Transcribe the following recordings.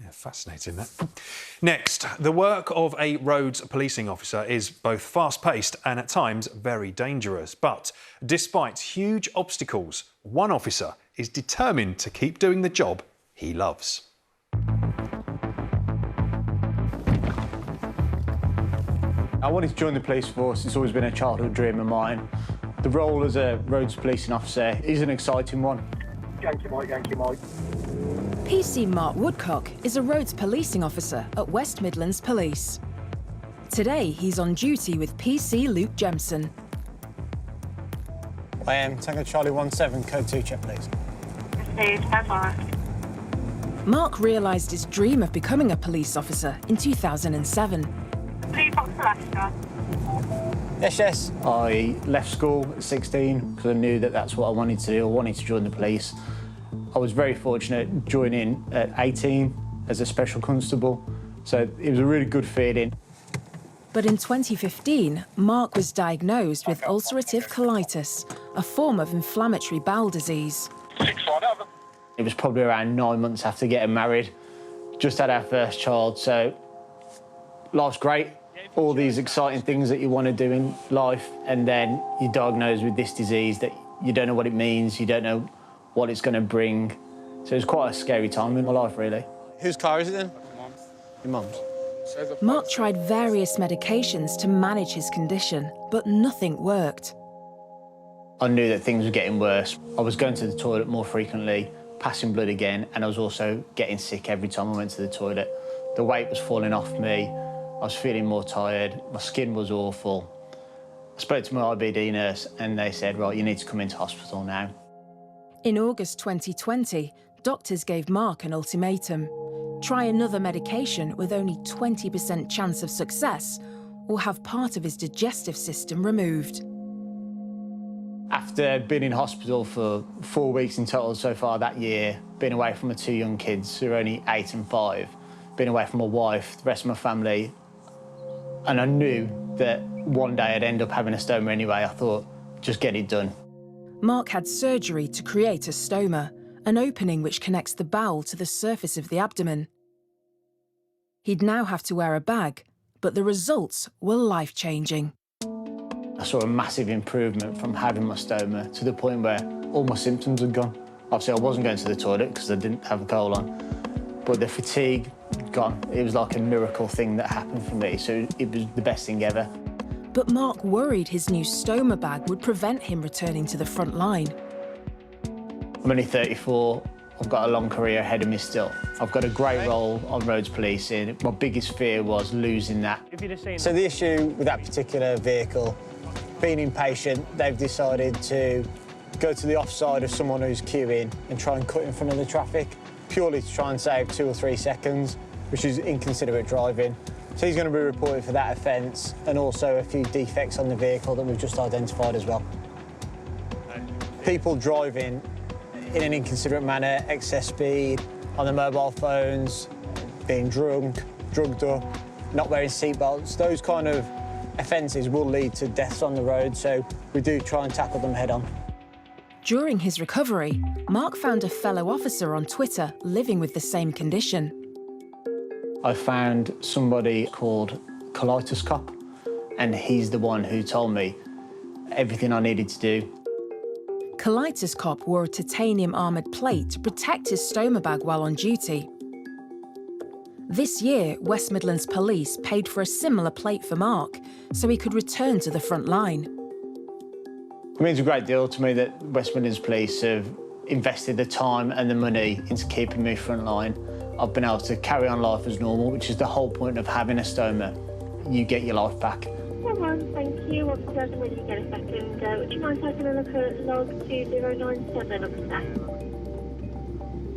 Yeah, fascinating, that. Next, the work of a roads policing officer is both fast-paced and at times very dangerous. But despite huge obstacles, one officer is determined to keep doing the job he loves. I wanted to join the police force. It's always been a childhood dream of mine. The role as a roads policing officer is an exciting one. Yankee Mike, Yankee Mike. PC Mark Woodcock is a roads policing officer at West Midlands Police. Today, he's on duty with PC Luke Jemson. I am Tango Charlie 17, code 2 check, please. Received, bye-bye. Mark realised his dream of becoming a police officer in 2007. Blue Box Alaska. Yes. I left school at 16 because I knew that that's what I wanted to do. I wanted to join the police. I was very fortunate joining at 18 as a special constable, so it was a really good feeling. But in 2015, Mark was diagnosed with ulcerative colitis, a form of inflammatory bowel disease. It was probably around 9 months after getting married, just had our first child, so life's great. All these exciting things that you want to do in life, and then you're diagnosed with this disease that you don't know what it means, you don't know what it's going to bring. So it was quite a scary time in my life, really. Whose car is it then? Your mum's. Mark tried various medications to manage his condition, but nothing worked. I knew that things were getting worse. I was going to the toilet more frequently, passing blood again, and I was also getting sick every time I went to the toilet. The weight was falling off me. I was feeling more tired. My skin was awful. I spoke to my IBD nurse and they said, right, you need to come into hospital now. In August 2020, doctors gave Mark an ultimatum. Try another medication with only 20% chance of success, or have part of his digestive system removed. After being in hospital for 4 weeks in total so far that year, being away from my 2 young kids who are only 8 and 5, being away from my wife, the rest of my family, and I knew that one day I'd end up having a stoma anyway, I thought, just get it done. Mark had surgery to create a stoma, an opening which connects the bowel to the surface of the abdomen. He'd now have to wear a bag, but the results were life-changing. I saw a massive improvement from having my stoma to the point where all my symptoms had gone. Obviously, I wasn't going to the toilet because I didn't have a colon, but the fatigue gone. It was like a miracle thing that happened for me, so it was the best thing ever. But Mark worried his new stoma bag would prevent him returning to the front line. I'm only 34. I've got a long career ahead of me still. I've got a great role on roads policing. My biggest fear was losing that. So the issue with that particular vehicle, being impatient, they've decided to go to the offside of someone who's queuing and try and cut in front of the traffic, purely to try and save 2 or 3 seconds, which is inconsiderate driving. So he's going to be reported for that offence, and also a few defects on the vehicle that we've just identified as well. People driving in an inconsiderate manner, excess speed, on their mobile phones, being drunk, drugged up, not wearing seatbelts, those kind of offences will lead to deaths on the road, so we do try and tackle them head on. During his recovery, Mark found a fellow officer on Twitter living with the same condition. I found somebody called Colitis Cop, and he's the one who told me everything I needed to do. Colitis Cop wore a titanium armoured plate to protect his stoma bag while on duty. This year, West Midlands Police paid for a similar plate for Mark, so he could return to the front line. It means a great deal to me that West Midlands Police have invested the time and the money into keeping me front line. I've been able to carry on life as normal, which is the whole point of having a stoma. You get your life back. Thank you. Once again, when you get a second, would you mind taking a look at log 2097 of the staff?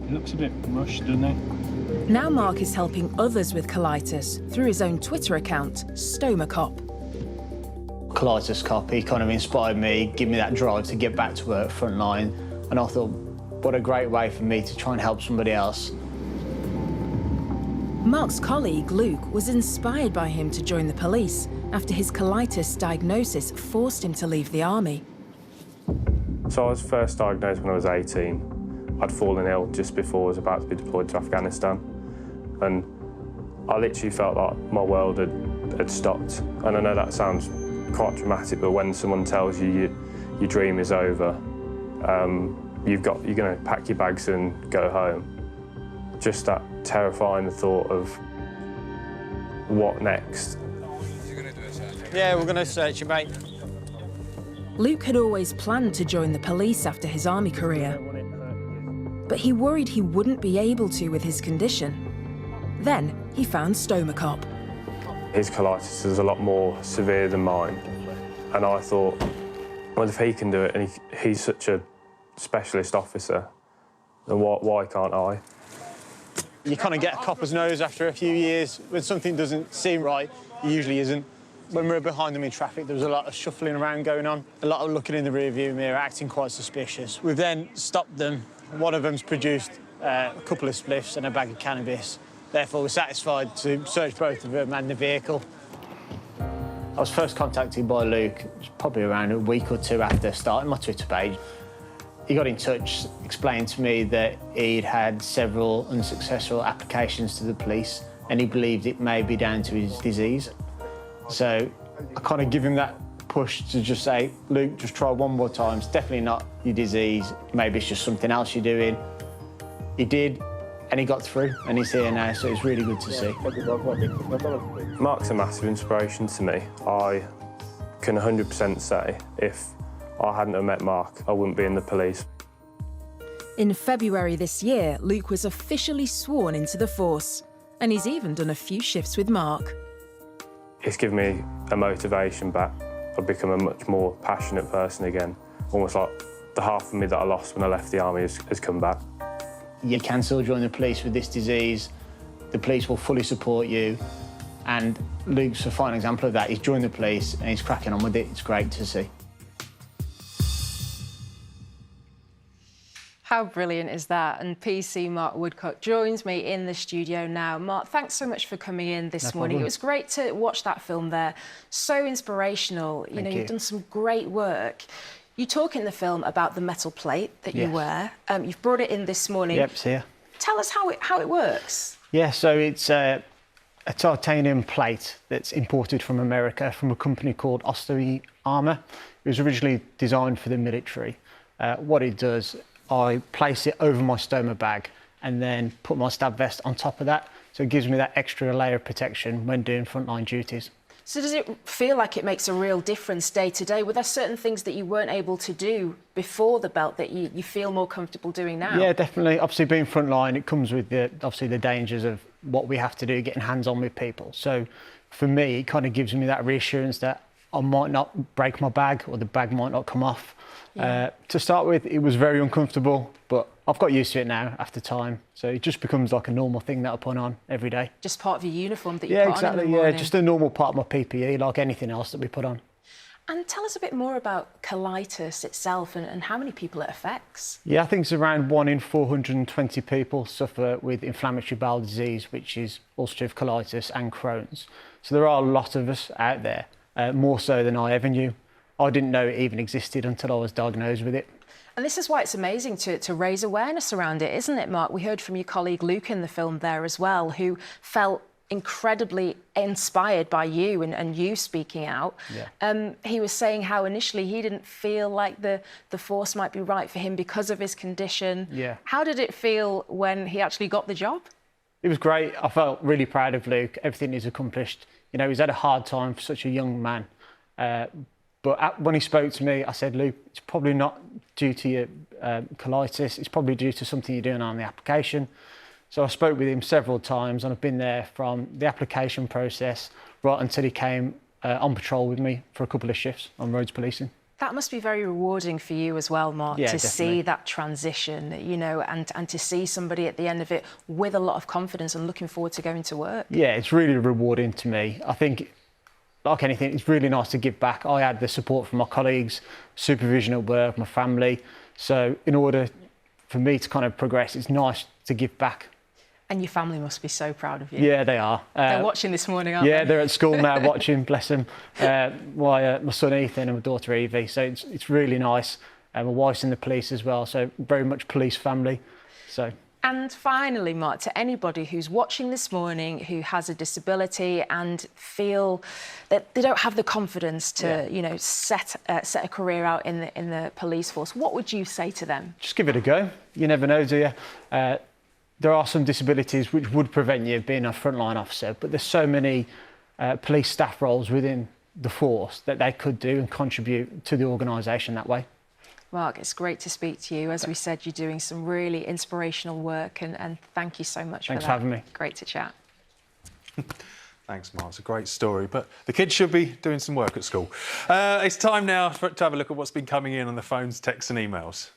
It looks a bit rushed, doesn't it? Now Mark is helping others with colitis through his own Twitter account, Stoma Cop. Colitis Cop, he kind of inspired me, gave me that drive to get back to work front line, and I thought, what a great way for me to try and help somebody else. Mark's colleague, Luke, was inspired by him to join the police after his colitis diagnosis forced him to leave the army. So I was first diagnosed when I was 18. I'd fallen ill just before I was about to be deployed to Afghanistan. and I literally felt like my world had stopped. And I know that sounds quite dramatic, but when someone tells you your dream is over, you're going to pack your bags and go home. Just that terrifying thought of what next. Yeah, we're going to search you, mate. Luke had always planned to join the police after his army career, but he worried he wouldn't be able to with his condition. Then he found Stomacop. His colitis is a lot more severe than mine, and I thought, well, if he can do it, and he's such a specialist officer, then why can't I? You kind of get a copper's nose after a few years. When something doesn't seem right, it usually isn't. When we were behind them in traffic, there was a lot of shuffling around going on, a lot of looking in the rearview mirror, acting quite suspicious. We've then stopped them. One of them's produced a couple of spliffs and a bag of cannabis. Therefore, we're satisfied to search both of them and the vehicle. I was first contacted by Luke probably around a week or two after starting my Twitter page. He got in touch, explained to me that he'd had several unsuccessful applications to the police and he believed it may be down to his disease. So I kind of give him that push to just say, Luke, just try one more time. It's definitely not your disease. Maybe it's just something else you're doing. He did, and he got through, and he's here now, so it's really good to see. Mark's a massive inspiration to me. I can 100% say if I hadn't have met Mark, I wouldn't be in the police. In February this year, Luke was officially sworn into the force, and he's even done a few shifts with Mark. It's given me a motivation back. I've become a much more passionate person again. Almost like the half of me that I lost when I left the army has come back. You can still join the police with this disease. The police will fully support you. And Luke's a fine example of that. He's joined the police and he's cracking on with it. It's great to see. How brilliant is that? And PC Mark Woodcock joins me in the studio now. Mark, thanks so much for coming in this morning. It was great to watch that film there. So inspirational. You know, you've done some great work. You talk in the film about the metal plate that you wear. You've brought it in this morning. Yep, it's here. Tell us how it works. Yeah, so it's a titanium plate that's imported from America from a company called Ostomy Armor. It was originally designed for the military. What it does, I place it over my stoma bag and then put my stab vest on top of that. So it gives me that extra layer of protection when doing frontline duties. So does it feel like it makes a real difference day to day? Were there certain things that you weren't able to do before the belt that you feel more comfortable doing now? Yeah, definitely. Obviously, being frontline, it comes with obviously the dangers of what we have to do, getting hands-on with people. So for me, it kind of gives me that reassurance that I might not break my bag or the bag might not come off. Yeah. To start with, it was very uncomfortable, but I've got used to it now after time. So it just becomes like a normal thing that I put on every day. Just part of your uniform that you put on in the morning. Yeah, just a normal part of my PPE, like anything else that we put on. And tell us a bit more about colitis itself and how many people it affects. Yeah, I think it's around 1 in 420 people suffer with inflammatory bowel disease, which is ulcerative colitis and Crohn's. So there are a lot of us out there, more so than I ever knew. I didn't know it even existed until I was diagnosed with it. And this is why it's amazing to raise awareness around it, isn't it, Mark? We heard from your colleague Luke in the film there as well, who felt incredibly inspired by you and you speaking out. Yeah. He was saying how initially he didn't feel like the force might be right for him because of his condition. Yeah. How did it feel when he actually got the job? It was great. I felt really proud of Luke, everything he's accomplished. You know, he's had a hard time for such a young man. But when he spoke to me, I said, Luke, it's probably not due to your colitis. It's probably due to something you're doing on the application. So I spoke with him several times, and I've been there from the application process right until he came on patrol with me for a couple of shifts on roads policing. That must be very rewarding for you as well, Mark, to see that transition, you know, and to see somebody at the end of it with a lot of confidence and looking forward to going to work. Yeah, it's really rewarding to me. I think, like anything, it's really nice to give back. I had the support from my colleagues, supervision at work, my family. So in order for me to kind of progress, it's nice to give back. And your family must be so proud of you. Yeah, they are. They're watching this morning, aren't they? Yeah, they're at school now watching, bless them. My son Ethan and my daughter Evie. So it's really nice. My wife's in the police as well, so very much police family. So And finally, Mark, to anybody who's watching this morning who has a disability and feel that they don't have the confidence to, you know, set a career out in the police force, what would you say to them? Just give it a go. You never know, do you? There are some disabilities which would prevent you being a frontline officer, but there's so many police staff roles within the force that they could do and contribute to the organisation that way. Mark, it's great to speak to you. As we said, you're doing some really inspirational work, and thank you so much for that. Thanks for having me. Great to chat. Thanks, Mark. It's a great story, but the kids should be doing some work at school. It's time now to have a look at what's been coming in on the phones, texts and emails.